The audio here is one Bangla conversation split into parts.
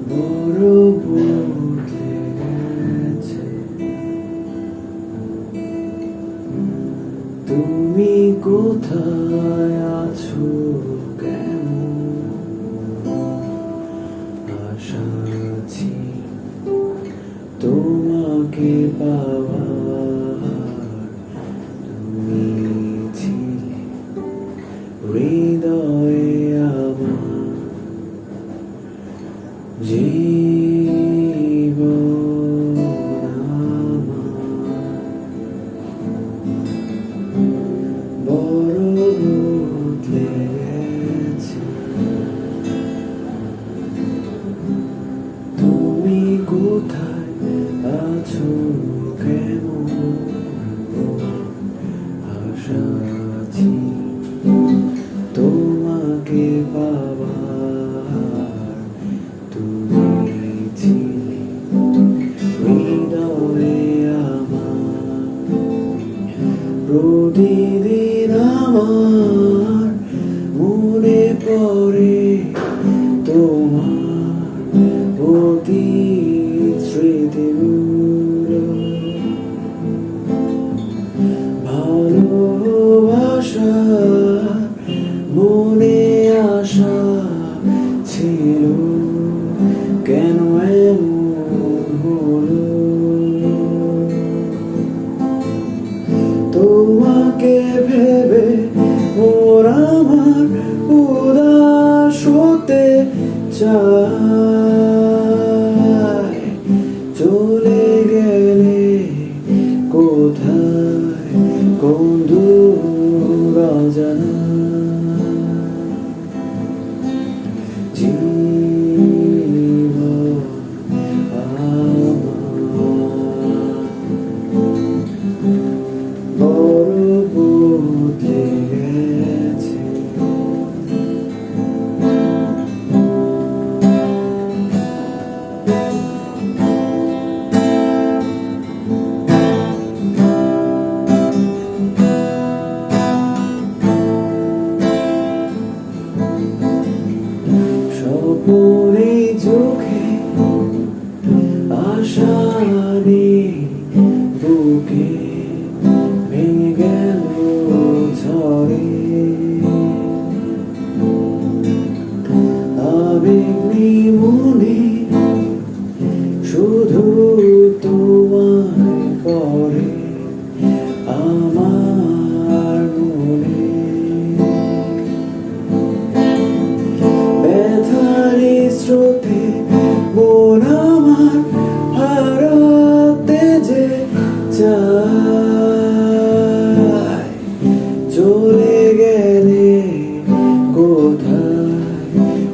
বড় বদলে গেছে, তুমি কোথায় আছো, কেমন আশা ছিল তোমাকে পাওয়ার, তুমি ছিলে হৃদয়ে আমার জীবন আমার। বড় বদলে গেছে, তুমি কোথায় আছো, কেমন আশা ছিল তোমাকে পাওয়ার, তুমি ছিলে হৃদয়ে আমার। প্রতিদিন আমার মনে পড়ে তোমার অতীত স্মৃতিগুলো, ভালোবাসা মনে আশা ছিল, কেন এমন হলো। তোমাকে ভেবে ওর আমার উদাস হতে চায়, চলে গেলে কোথায় কোন দূর অজানা জীবন আমার। বড় বদলে গেছে, স্বপ্নে চোখে আশা নেই বুকে, ভেঙে গেল ঝড়ে আবেগ নেই মনে, শুধু তোমায় করে আমার মনে। ব্যথারি স্রোতে মন আমার হারাতে যে চায়, চলে গেলে কোথায়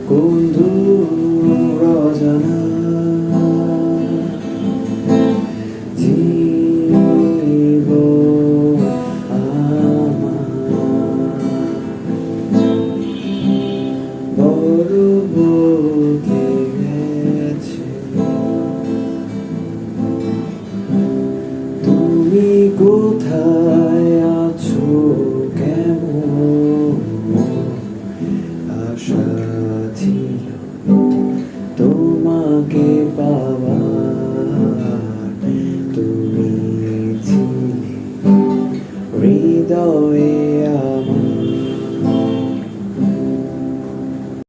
কোন দূর অজানা জীবন আমার। বড় বদলে গেছে, তুমি কোথায় আছো, কেমন আশা ছিল তোমাকে পাওয়ার, তুমি ছিলে হৃদয়ে